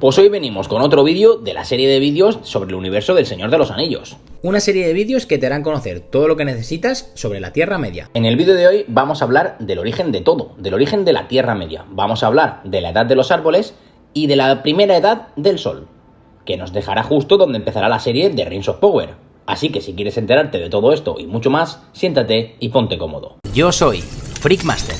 Pues hoy venimos con otro vídeo de la serie de vídeos sobre el universo del Señor de los Anillos. Una serie de vídeos que te harán conocer todo lo que necesitas sobre la Tierra Media. En el vídeo de hoy vamos a hablar del origen de todo, del origen de la Tierra Media. Vamos a hablar de la edad de los árboles y de la primera edad del Sol, que nos dejará justo donde empezará la serie de Rings of Power. Así que si quieres enterarte de todo esto y mucho más, siéntate y ponte cómodo. Yo soy Freakmaster.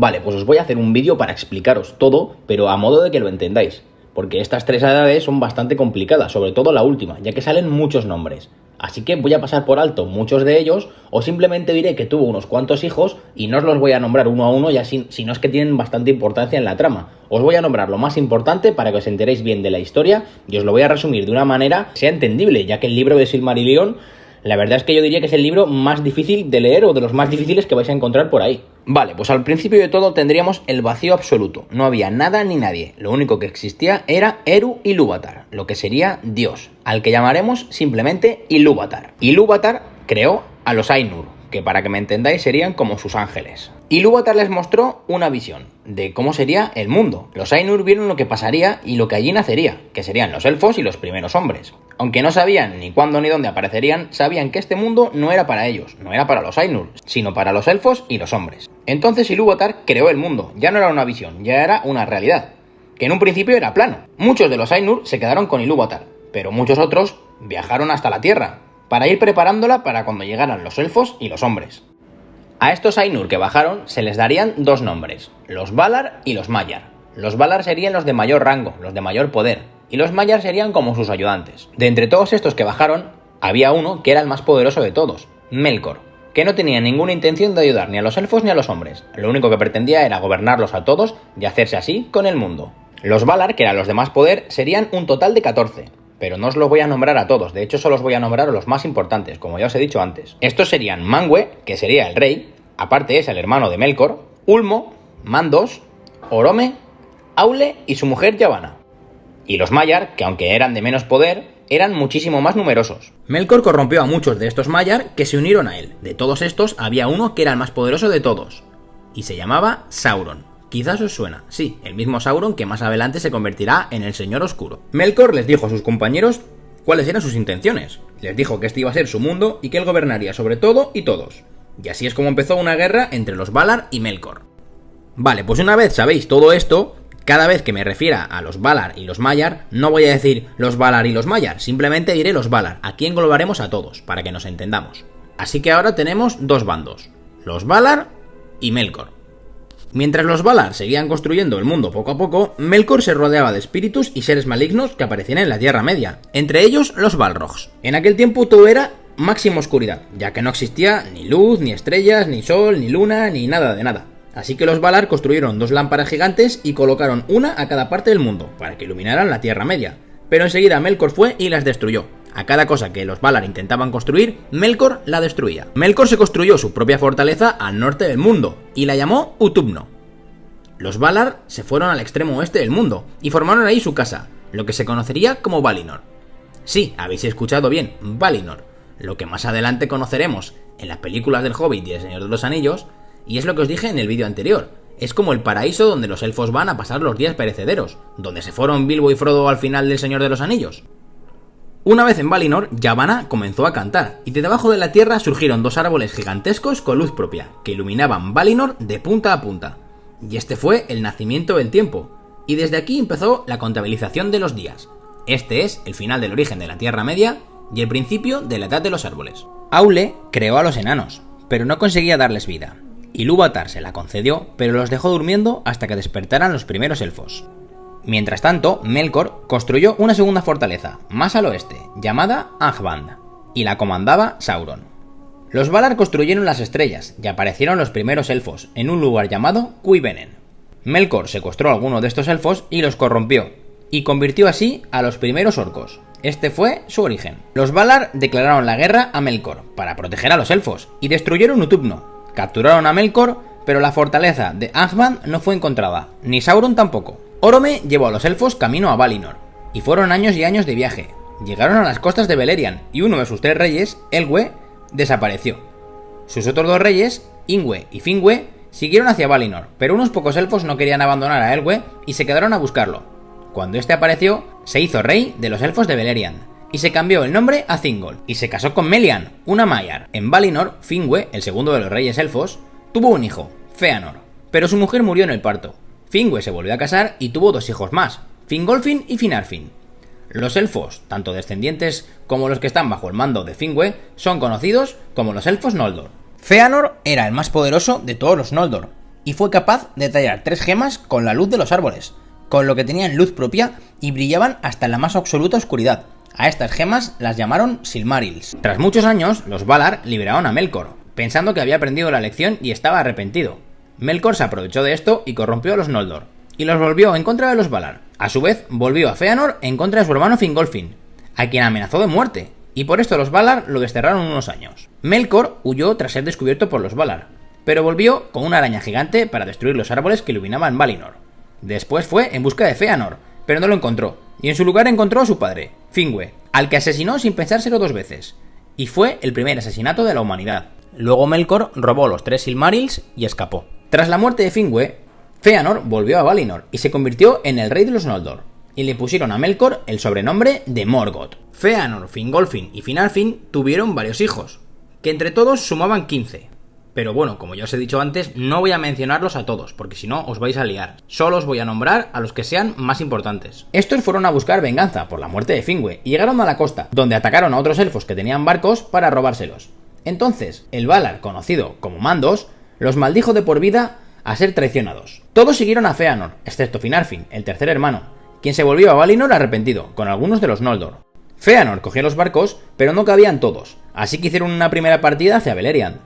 Vale, pues os voy a hacer un vídeo para explicaros todo, pero a modo de que lo entendáis, porque estas tres edades son bastante complicadas, sobre todo la última, ya que salen muchos nombres. Así que voy a pasar por alto muchos de ellos, o simplemente diré que tuvo unos cuantos hijos y no os los voy a nombrar uno a uno, ya si no es que tienen bastante importancia en la trama. Os voy a nombrar lo más importante para que os enteréis bien de la historia y os lo voy a resumir de una manera que sea entendible, ya que el libro de Silmarillion, la verdad es que yo diría que es el libro más difícil de leer o de los más difíciles que vais a encontrar por ahí. Vale, pues al principio de todo tendríamos el vacío absoluto. No había nada ni nadie. Lo único que existía era Eru Ilúvatar, lo que sería Dios, al que llamaremos simplemente Ilúvatar. Ilúvatar creó a los Ainur, que para que me entendáis serían como sus ángeles. Ilúvatar les mostró una visión de cómo sería el mundo. Los Ainur vieron lo que pasaría y lo que allí nacería, que serían los elfos y los primeros hombres. Aunque no sabían ni cuándo ni dónde aparecerían, sabían que este mundo no era para ellos, no era para los Ainur, sino para los elfos y los hombres. Entonces Ilúvatar creó el mundo, ya no era una visión, ya era una realidad, que en un principio era plano. Muchos de los Ainur se quedaron con Ilúvatar, pero muchos otros viajaron hasta la Tierra, para ir preparándola para cuando llegaran los elfos y los hombres. A estos Ainur que bajaron se les darían dos nombres, los Valar y los Maiar. Los Valar serían los de mayor rango, los de mayor poder, y los Maiar serían como sus ayudantes. De entre todos estos que bajaron, había uno que era el más poderoso de todos, Melkor, que no tenía ninguna intención de ayudar ni a los elfos ni a los hombres. Lo único que pretendía era gobernarlos a todos y hacerse así con el mundo. Los Valar, que eran los de más poder, serían un total de 14. Pero no os los voy a nombrar a todos, de hecho solo os voy a nombrar a los más importantes, como ya os he dicho antes. Estos serían Manwë, que sería el rey, aparte es el hermano de Melkor, Ulmo, Mandos, Orome, Aule y su mujer Yavanna. Y los Maiar, que aunque eran de menos poder, eran muchísimo más numerosos. Melkor corrompió a muchos de estos Maiar que se unieron a él. De todos estos había uno que era el más poderoso de todos, y se llamaba Sauron. Quizás os suena, sí, el mismo Sauron que más adelante se convertirá en el Señor Oscuro. Melkor les dijo a sus compañeros cuáles eran sus intenciones. Les dijo que este iba a ser su mundo y que él gobernaría sobre todo y todos. Y así es como empezó una guerra entre los Valar y Melkor. Vale, pues una vez sabéis todo esto, cada vez que me refiera a los Valar y los Maiar, no voy a decir los Valar y los Maiar, simplemente diré los Valar. Aquí englobaremos a todos, para que nos entendamos. Así que ahora tenemos dos bandos, los Valar y Melkor. Mientras los Valar seguían construyendo el mundo poco a poco, Melkor se rodeaba de espíritus y seres malignos que aparecían en la Tierra Media, entre ellos los Balrogs. En aquel tiempo todo era máxima oscuridad, ya que no existía ni luz, ni estrellas, ni sol, ni luna, ni nada de nada. Así que los Valar construyeron dos lámparas gigantes y colocaron una a cada parte del mundo, para que iluminaran la Tierra Media. Pero enseguida Melkor fue y las destruyó. A cada cosa que los Valar intentaban construir, Melkor la destruía. Melkor se construyó su propia fortaleza al norte del mundo, y la llamó Utubno. Los Valar se fueron al extremo oeste del mundo, y formaron ahí su casa, lo que se conocería como Valinor. Sí, habéis escuchado bien, Valinor, lo que más adelante conoceremos en las películas del Hobbit y el Señor de los Anillos, y es lo que os dije en el vídeo anterior. Es como el paraíso donde los elfos van a pasar los días perecederos, donde se fueron Bilbo y Frodo al final del Señor de los Anillos. Una vez en Valinor, Yavanna comenzó a cantar, y de debajo de la tierra surgieron dos árboles gigantescos con luz propia, que iluminaban Valinor de punta a punta. Y este fue el nacimiento del tiempo, y desde aquí empezó la contabilización de los días. Este es el final del origen de la Tierra Media y el principio de la edad de los árboles. Aule creó a los enanos, pero no conseguía darles vida. Ilúvatar se la concedió, pero los dejó durmiendo hasta que despertaran los primeros elfos. Mientras tanto, Melkor construyó una segunda fortaleza, más al oeste, llamada Angband, y la comandaba Sauron. Los Valar construyeron las estrellas, y aparecieron los primeros elfos, en un lugar llamado Cuibenen. Melkor secuestró a alguno de estos elfos y los corrompió, y convirtió así a los primeros orcos. Este fue su origen. Los Valar declararon la guerra a Melkor, para proteger a los elfos, y destruyeron Utubno. Capturaron a Melkor, pero la fortaleza de Angband no fue encontrada, ni Sauron tampoco. Orome llevó a los elfos camino a Valinor, y fueron años y años de viaje. Llegaron a las costas de Beleriand, y uno de sus tres reyes, Elwë, desapareció. Sus otros dos reyes, Ingwë y Finwë, Siguieron hacia Valinor, pero unos pocos elfos no querían abandonar a Elwë y se quedaron a buscarlo. Cuando este apareció, se hizo rey de los elfos de Beleriand, y se cambió el nombre a Thingol, y se casó con Melian, una Maiar. En Valinor, Finwë, el segundo de los reyes elfos, tuvo un hijo, Fëanor, pero su mujer murió en el parto. Finwë se volvió a casar y tuvo 2 hijos más, Fingolfin y Finarfin. Los elfos, tanto descendientes como los que están bajo el mando de Finwë, son conocidos como los elfos Noldor. Fëanor era el más poderoso de todos los Noldor, y fue capaz de tallar 3 gemas con la luz de los árboles, con lo que tenían luz propia y brillaban hasta en la más absoluta oscuridad. A estas gemas las llamaron Silmarils. Tras muchos años, los Valar liberaron a Melkor, pensando que había aprendido la lección y estaba arrepentido. Melkor se aprovechó de esto y corrompió a los Noldor, y los volvió en contra de los Valar. A su vez, volvió a Fëanor en contra de su hermano Fingolfin, a quien amenazó de muerte, y por esto los Valar lo desterraron unos años. Melkor huyó tras ser descubierto por los Valar, pero volvió con una araña gigante para destruir los árboles que iluminaban Valinor. Después fue en busca de Fëanor, pero no lo encontró, y en su lugar encontró a su padre, Finwë, al que asesinó sin pensárselo 2 veces, y fue el primer asesinato de la humanidad. Luego Melkor robó los 3 Silmarils y escapó. Tras la muerte de Finwë, Fëanor volvió a Valinor y se convirtió en el rey de los Noldor, y le pusieron a Melkor el sobrenombre de Morgoth. Fëanor, Fingolfin y Finarfin tuvieron varios hijos, que entre todos sumaban 15. Pero bueno, como ya os he dicho antes, no voy a mencionarlos a todos, porque si no os vais a liar. Solo os voy a nombrar a los que sean más importantes. Estos fueron a buscar venganza por la muerte de Finwë y llegaron a la costa, donde atacaron a otros elfos que tenían barcos para robárselos. Entonces, el Valar, conocido como Mandos, los maldijo de por vida a ser traicionados. Todos siguieron a Fëanor, excepto Finarfin, el tercer hermano, quien se volvió a Valinor arrepentido, con algunos de los Noldor. Fëanor cogió los barcos, pero no cabían todos, así que hicieron una primera partida hacia Beleriand,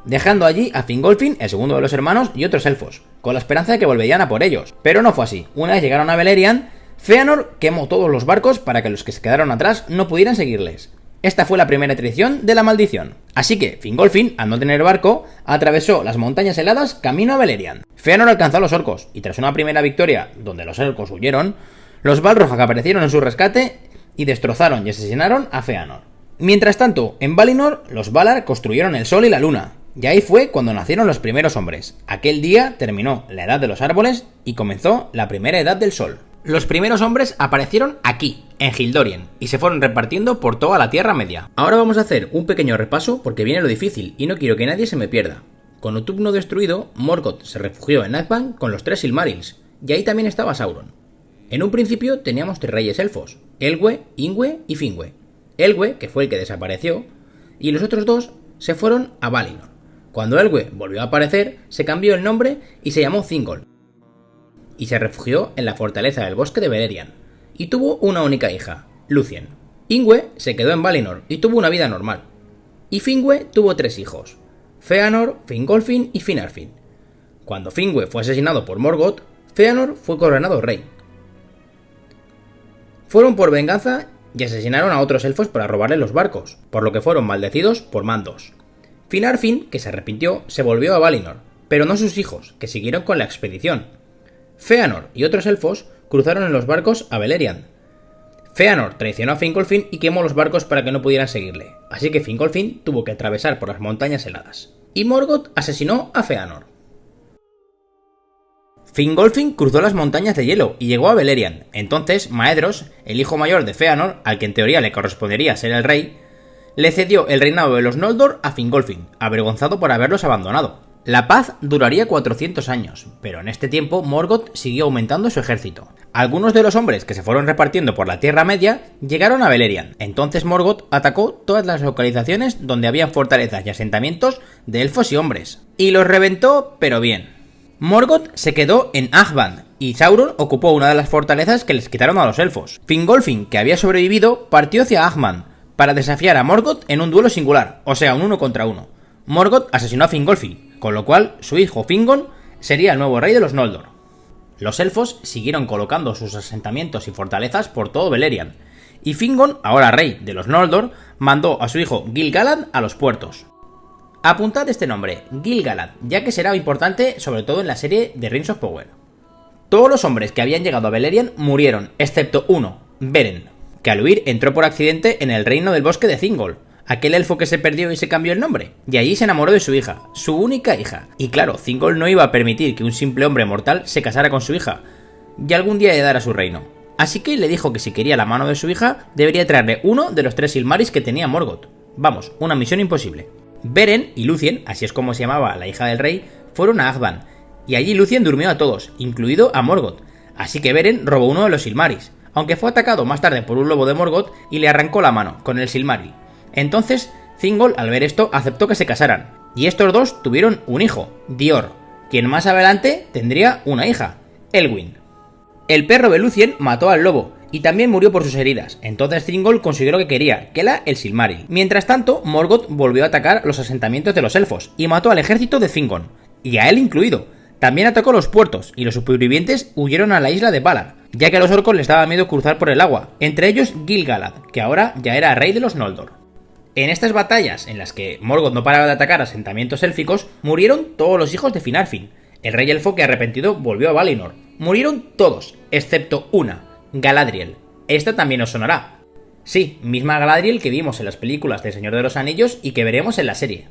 dejando allí a Fingolfin, el segundo de los hermanos, y otros elfos, con la esperanza de que volverían a por ellos. Pero no fue así. Una vez llegaron a Beleriand, Fëanor quemó todos los barcos para que los que se quedaron atrás no pudieran seguirles. Esta fue la primera traición de la maldición. Así que Fingolfin, al no tener barco, atravesó las montañas heladas camino a Beleriand. Fëanor alcanzó a los orcos, y tras una primera victoria, donde los orcos huyeron, los Balrog aparecieron en su rescate y destrozaron y asesinaron a Fëanor. Mientras tanto, en Valinor, los Valar construyeron el sol y la luna, y ahí fue cuando nacieron los primeros hombres. Aquel día terminó la edad de los árboles y comenzó la primera edad del sol. Los primeros hombres aparecieron aquí, en Hildorien, y se fueron repartiendo por toda la Tierra Media. Ahora vamos a hacer un pequeño repaso porque viene lo difícil y no quiero que nadie se me pierda. Con Utumno destruido, Morgoth se refugió en Nazgûl con los 3 Silmarils, y ahí también estaba Sauron. En un principio teníamos 3 reyes elfos, Elwë, Ingwë y Finwë. Elwë, que fue el que desapareció, y los otros 2 se fueron a Valinor. Cuando Elwë volvió a aparecer, se cambió el nombre y se llamó Thingol, y se refugió en la fortaleza del bosque de Beleriand, y tuvo una única hija, Lúthien. Ingwë se quedó en Valinor y tuvo una vida normal, y Finwë tuvo 3 hijos, Fëanor, Fingolfin y Finarfin. Cuando Finwë fue asesinado por Morgoth, Fëanor fue coronado rey. Fueron por venganza y asesinaron a otros elfos para robarle los barcos, por lo que fueron maldecidos por Mandos. Finarfin, que se arrepintió, se volvió a Valinor, pero no sus hijos, que siguieron con la expedición. Fëanor y otros elfos cruzaron en los barcos a Beleriand. Fëanor traicionó a Fingolfin y quemó los barcos para que no pudieran seguirle, así que Fingolfin tuvo que atravesar por las montañas heladas. Y Morgoth asesinó a Fëanor. Fingolfin cruzó las montañas de hielo y llegó a Beleriand. Entonces Maedhros, el hijo mayor de Fëanor, al que en teoría le correspondería ser el rey, le cedió el reinado de los Noldor a Fingolfin, avergonzado por haberlos abandonado. La paz duraría 400 años, pero en este tiempo Morgoth siguió aumentando su ejército. Algunos de los hombres que se fueron repartiendo por la Tierra Media llegaron a Beleriand. Entonces Morgoth atacó todas las localizaciones donde había fortalezas y asentamientos de elfos y hombres, y los reventó, pero bien. Morgoth se quedó en Angband, y Sauron ocupó una de las fortalezas que les quitaron a los elfos. Fingolfin, que había sobrevivido, partió hacia Angband para desafiar a Morgoth en un duelo singular, o sea, un 1 contra 1. Morgoth asesinó a Fingolfin, con lo cual su hijo Fingon sería el nuevo rey de los Noldor. Los elfos siguieron colocando sus asentamientos y fortalezas por todo Beleriand, y Fingon, ahora rey de los Noldor, mandó a su hijo Gil-galad a los puertos. Apuntad este nombre, Gil-galad, ya que será importante sobre todo en la serie de Rings of Power. Todos los hombres que habían llegado a Beleriand murieron, excepto uno, Beren, que al huir entró por accidente en el reino del bosque de Thingol, aquel elfo que se perdió y se cambió el nombre. Y allí se enamoró de su hija, su única hija. Y claro, Thingol no iba a permitir que un simple hombre mortal se casara con su hija y algún día heredara su reino. Así que le dijo que si quería la mano de su hija, debería traerle uno de los 3 Silmarils que tenía Morgoth. Vamos, una misión imposible. Beren y Lúthien, así es como se llamaba la hija del rey, fueron a Azban, y allí Lúthien durmió a todos, incluido a Morgoth. Así que Beren robó uno de los Silmarils, aunque fue atacado más tarde por un lobo de Morgoth y le arrancó la mano con el Silmaril. Entonces, Thingol, al ver esto, aceptó que se casaran, y estos dos tuvieron un hijo, Dior, quien más adelante tendría una hija, Elwyn. El perro de Lúthien mató al lobo, y también murió por sus heridas, entonces Thingol consiguió lo que quería, que era el Silmaril. Mientras tanto, Morgoth volvió a atacar los asentamientos de los elfos, y mató al ejército de Thingol, y a él incluido. También atacó los puertos, y los supervivientes huyeron a la isla de Valar, ya que a los orcos les daba miedo cruzar por el agua, entre ellos Gil-galad, que ahora ya era rey de los Noldor. En estas batallas, en las que Morgoth no paraba de atacar asentamientos élficos, murieron todos los hijos de Finarfin. El rey elfo que arrepentido volvió a Valinor. Murieron todos, excepto una, Galadriel. Esta también os sonará. Sí, misma Galadriel que vimos en las películas de Señor de los Anillos y que veremos en la serie.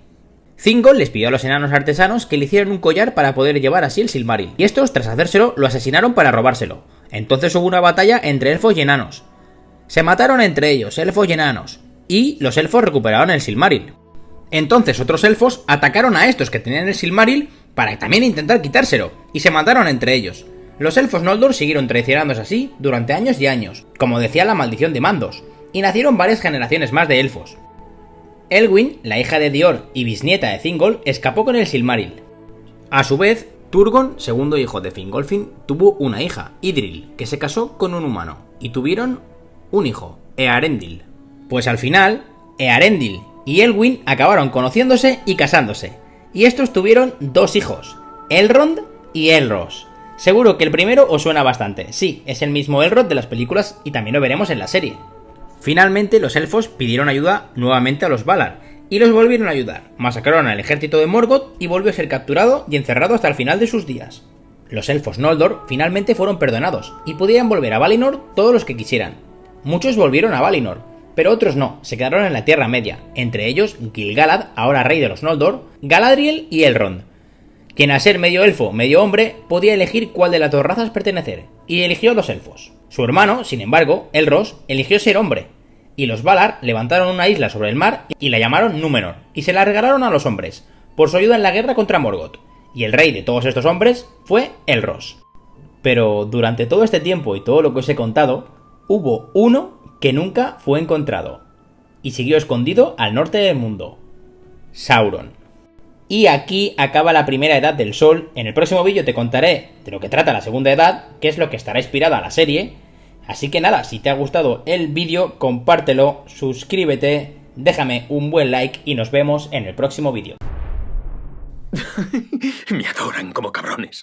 Thingol les pidió a los enanos artesanos que le hicieran un collar para poder llevar así el Silmaril, y estos, tras hacérselo, lo asesinaron para robárselo. Entonces hubo una batalla entre elfos y enanos. Se mataron entre ellos, elfos y enanos, y los elfos recuperaron el Silmaril. Entonces otros elfos atacaron a estos que tenían el Silmaril para también intentar quitárselo, y se mataron entre ellos. Los elfos Noldor siguieron traicionándose así durante años y años, como decía la maldición de Mandos, y nacieron varias generaciones más de elfos. Elwyn, la hija de Dior y bisnieta de Thingol, escapó con el Silmaril. A su vez, Turgon, segundo hijo de Fingolfin, tuvo una hija, Idril, que se casó con un humano, y tuvieron un hijo, Eärendil. Pues al final, Eärendil y Elwyn acabaron conociéndose y casándose, y estos tuvieron 2 hijos, Elrond y Elros. Seguro que el primero os suena bastante, sí, es el mismo Elrond de las películas y también lo veremos en la serie. Finalmente los elfos pidieron ayuda nuevamente a los Valar, y los volvieron a ayudar, masacraron al ejército de Morgoth y volvió a ser capturado y encerrado hasta el final de sus días. Los elfos Noldor finalmente fueron perdonados, y podían volver a Valinor todos los que quisieran. Muchos volvieron a Valinor, pero otros no, se quedaron en la Tierra Media, entre ellos Gil-galad, ahora rey de los Noldor, Galadriel y Elrond, quien al ser medio elfo, medio hombre, podía elegir cuál de las 2 razas pertenecer, y eligió los elfos. Su hermano, sin embargo, Elros, eligió ser hombre, y los Valar levantaron una isla sobre el mar y la llamaron Númenor, y se la regalaron a los hombres, por su ayuda en la guerra contra Morgoth, y el rey de todos estos hombres fue Elros. Pero durante todo este tiempo y todo lo que os he contado, hubo uno que nunca fue encontrado, y siguió escondido al norte del mundo: Sauron. Y aquí acaba la primera edad del Sol. En el próximo vídeo te contaré de lo que trata la segunda edad, que es lo que estará inspirada a la serie. Así que nada, si te ha gustado el vídeo, compártelo, suscríbete, déjame un buen like y nos vemos en el próximo vídeo. Me adoran como cabrones.